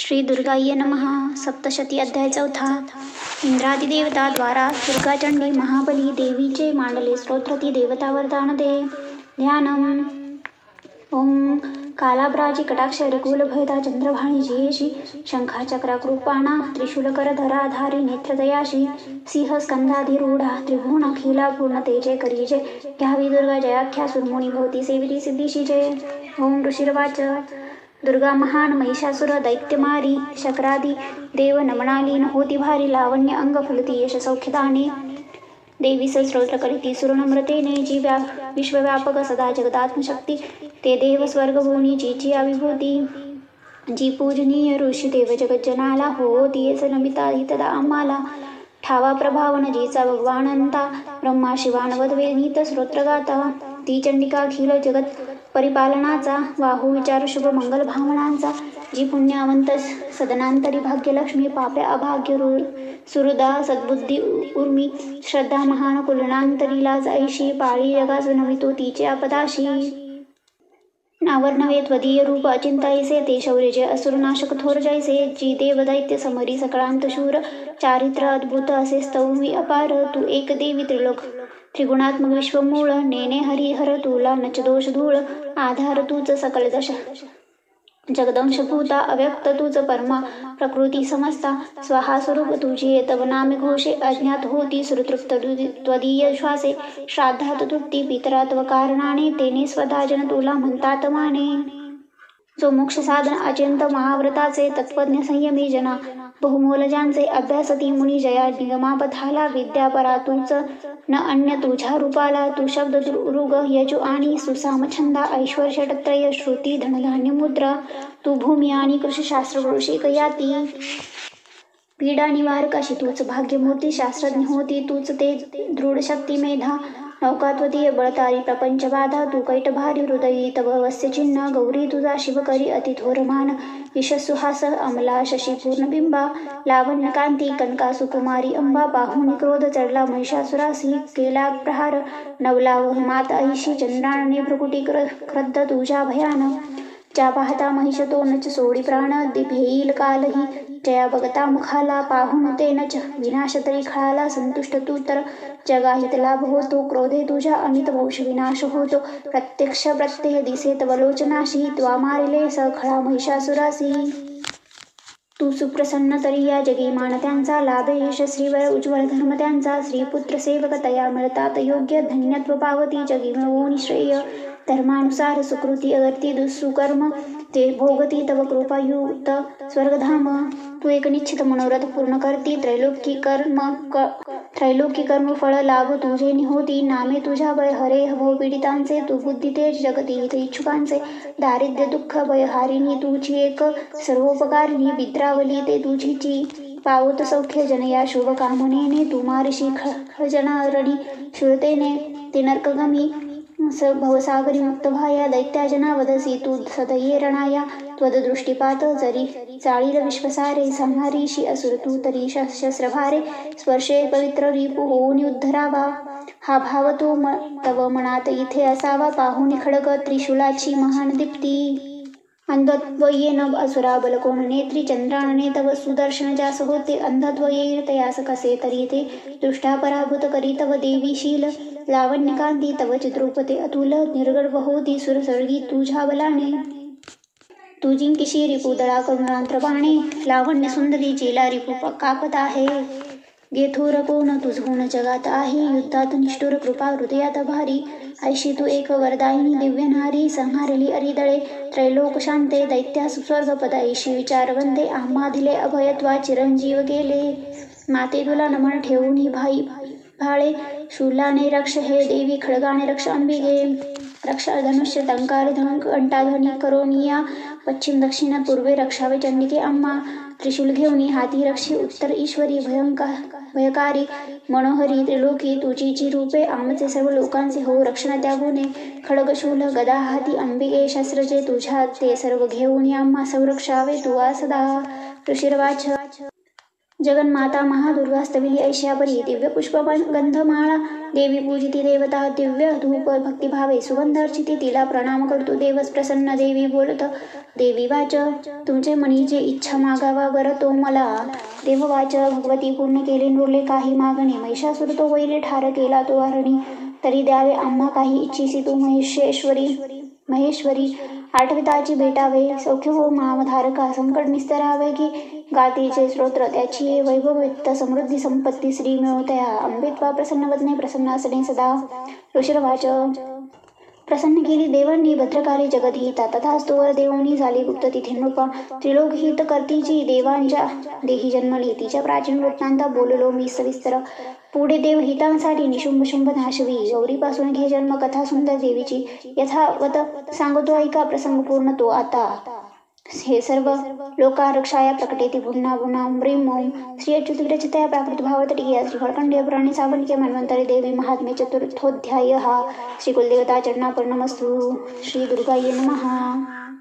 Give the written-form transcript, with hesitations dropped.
श्री दुर्गाय नमः. सप्तशती अध्याय चौथा. इंद्रादिदेवता द्वारा दुर्गाचंडी महाबली देवीचे मांडले स्तोत्र. ती देवता वरदान दे. ध्यानम. ओम कालाब्राजी कटाक्ष रिकुल भयदा चंद्रभाणी जयेशी शंखाचक्राकृपाणा त्रिशूलकरधराधारी नेत्रदयाशी सिंह स्कंधाधिरूढा त्रिभुवन अखिला पूर्ण तेजे करीजे घ्यावी दुर्गा जयाख्या सुरमुनी भवती सेविती सिद्धीशी जय. ओम ऋषिर्वाच. दुर्गा महान महिषासुर दैत्यमारी शक्रादी देव नमनालीन होती भारी लावण्य अंग फुलती यश सौख्यदाने देवी स्तोत्र करीती सुरनम्रतेने जी विश्वव्यापक सदा जगदात्मशक्ती ते देव स्वर्गभूनी जीची अविभूती जी पूजनीय ऋषी देव जगज्जनाला हो तीच नमिता हितदा आम्हाला ठावा प्रभावन जीचा भगवानंता ब्रह्मा शिवानवद्वेनीत स्तोत्रगाता ती चंडिका अखिल जगत परिपालनाचा वाहू विचार शुभ मंगल भावनांचा जी पुण्यवंत सदनांतरी भाग्यलक्ष्मी पाप्या अभाग्य सुहृदा सद्बुद्धी उर्मी श्रद्धा महान कुलनांतरीला जायशी पाळी जगास नवितो तिचे आपदाशी नावर नव्हे त्वदीय रूप अचिंतायसे ते शौर्य जय असुरनाशक थोर जैसे जी देव दैत्य समरी सकळांत शूर चारित्र अद्भुत असे स्तवमी अपार तू एक देवी त्रिलोक त्रिगुणात्मक विश्वमूळ नेने हरिहर तुला नच दोष धूळ आधार तूच सकल दश जगदंशभूता अव्यक्त तुझ परमा प्रकृती समस्ता स्वाहा स्वरूप तुझे तव नामे घोषे अज्ञात होती सुरतृप्त त्वदीय श्वासे श्राद्धात तृप्ती पितरात्व कारणाने तेने स्वदाजन तुला म्हणतात माने जो मोक्ष साधन अचिंत महाव्रताचे तत्वज्ञ संयमी जना बहुमोलजांचे अभ्यासती मुनी जया निगमापथाला विद्यापरा तूच न अन्य तुझ्या रूपाला तू शब्द ऋग यजु आणि सुसाम छंदा ऐश्वर षटत्रय श्रुती धनधान्य मुद्रा तू भूमी आणि कृषिशास्त्र वृषिक याती पीडा निवारक अशी तूच भाग्यमूर्ती शास्त्रज्ञ होती तूच ते दृढ शक्ती मेधा नौकात्वतीय बळतारी प्रपंच बाधा तू कैटभारी हृदयी तव वस्य चिन्ह गौरी तुझा शिवकरी अतिथोरमान यशस्सुहास अमला शशी पूर्णबिंबा लावण्य कांती कनका सुकुमारी अंबा बाहुनी क्रोध चढला महिषासुरासी केला प्रहार नवला मात ऐशी चंद्राने भ्रुकुटी क्रद्ध तुझ्या भयान ज्या पाहता महिष तो नच सोडी प्राण भेईल कालही जया बघता मुखाला पाहून ते नच विनाश तरी खळाला संतुष्ट तू तर जगाहित लाभ होतो क्रोधे तुझ्या अमित वंश विनाश होतो प्रत्यक्ष प्रत्यय दिसे तवलोचनाशी त्वा मारिले सखळा महिषासुरासी तू सुप्रसन्न तरी या जगी मान त्यांचा लाभे यश श्रीवर उज्ज्वल धर्म त्यांचा श्रीपुत्र सेवक तया मिळतात योग्य धन्यत्व पावती जगी मिळवून श्रेय धर्मानुसार सुकृती अगर्ती दुःसुकर्म ते भोगती तव कृपायुक्त स्वर्गधाम तू एक निश्चित मनोरथ पूर्ण करती त्रैलोकी कर्म फळ लाभ तुझे निहोती नामे तुझ्या भय हरे भव पीडितांचे तू बुद्धी तेज जगती हित इच्छुकांचे दारिद्र्य दुःख भयहारिणी तुझी एक सर्वोपकारिणी विद्रावली ते तुझीची पावत सौख्य जनया शुभ कामनेने तू मारिशी खळजनारणी शुरतेने ते नरकगमी भवसागरी मुक्त भाया दैत्याजना वदसी तू सदये रणाया त्वददृष्टिपात जरी चाळील विश्वसारे संहारीशी असुर तू तरी शस्त्रभारे स्पर्शे पवित्र रिपू होऊन उद्धरावा हा भाव तो तव मनात इथे असावा पाहुनी खडक त्रिशूलाची महान दीप्ती अंधत्व येन असुरा बलकोण नेत्री चंद्राने तव सुदर्शन जास होते अंधत्व येईल तयास कसे तरी ते दृष्टा पराभूत करी तव देवीशील लावण्यकांती तव चित्रोपते अतुल निर्गड होती सुरसर्गी तुझ्या बलाने तू जिंकिशी रिपू दळा करुणांत्रबाणे लावण्य सुंदरी चेला रिपू कापत आहे गेथोर कोण तुझगुण जगात आहे युद्धात निष्ठुर कृपा हृदयात भारी ऐशी तू एक वरदायिनी दिव्य नारी संहारली अरिदळे त्रैलोक शांते दैत्यास स्वर्ग पदाईशी विचार वंदे आम्हा दिले अभयत्वा चिरंजीव गेले माते तुला नमन ठेवून ही भाळे शूलाने रक्ष हे देवी खडगाने रक्ष अंबिगे रक्ष धनुष्य टंकार घंटाध्वनी करोनिया पश्चिम दक्षिण पूर्वे रक्षावे चंडिके अम्मा त्रिशूल घेऊन हाती रक्षी उत्तर ईश्वरी भयकारी मनोहरी त्रिलोकी तुझीची रूपे आमचे सर्व लोकांचे हो रक्षण त्या गुणे खडगशूल गदा हाती अंबिके शस्त्रजे तुझ्या ते सर्व घेऊन आम्हा संरक्षावे तुवा सदा ऋषिर्वाच. जगन्माता महादुर्गा स्तविली ऐश्यापरी दिव्य पुष्प गंधमाळा देवी पूजिती देवता दिव्य धूप भक्तिभावे सुगंधार्चिती तिला प्रणाम करतो देवस प्रसन्न देवी बोलत देवी वाच तुमचे मनीचे इच्छा मागावा गर तो मला देव वाच भगवती पूर्ण केले नृले काही मागणे महिषासुर तो वैरी ठार केला तो हरणी तरी द्यावे आम्हा काही इच्छिसी तू महेश्वरी आठविताची भेटावे सौख्य हो मामधारका संकट निस्तरावे की गातीचे स्तोत्र त्याची वैभवयुक्त समृद्धी संपत्ती श्री मिळवतया अंबित्वा प्रसन्न वदने प्रसन्न असणे सदा ऋषिरवाच प्रसन्न केली देवांनी भद्रकाली जगदहिता तथास्तोवर देवांनी झाली गुप्त तिथे नृपा त्रिलोकहित करतीची देवांच्या देही जन्मली तिच्या प्राचीन वृत्तांता बोललो मी सविस्तर पुढे देव हितांसाठी निशुंभ शुंभ नाशवी गौरीपासून घे जन्म कथा सुंदर देवीची यथावत सांगतो ऐका प्रसंग पूर्ण तो आता हे सर्व लोकारक्षाया प्रकटेती पुन्हा पुन्हा म्रीम ओम श्री अच्युतविरचितया प्राकृत भावतटीया श्री फळकंडे पुराणे सावनिके मन्वंतरी देवी महात्म्य चतुर्थोध्याय हा श्री कुलदेवता चरणापर्णमस्तु श्री दुर्गाय नमः.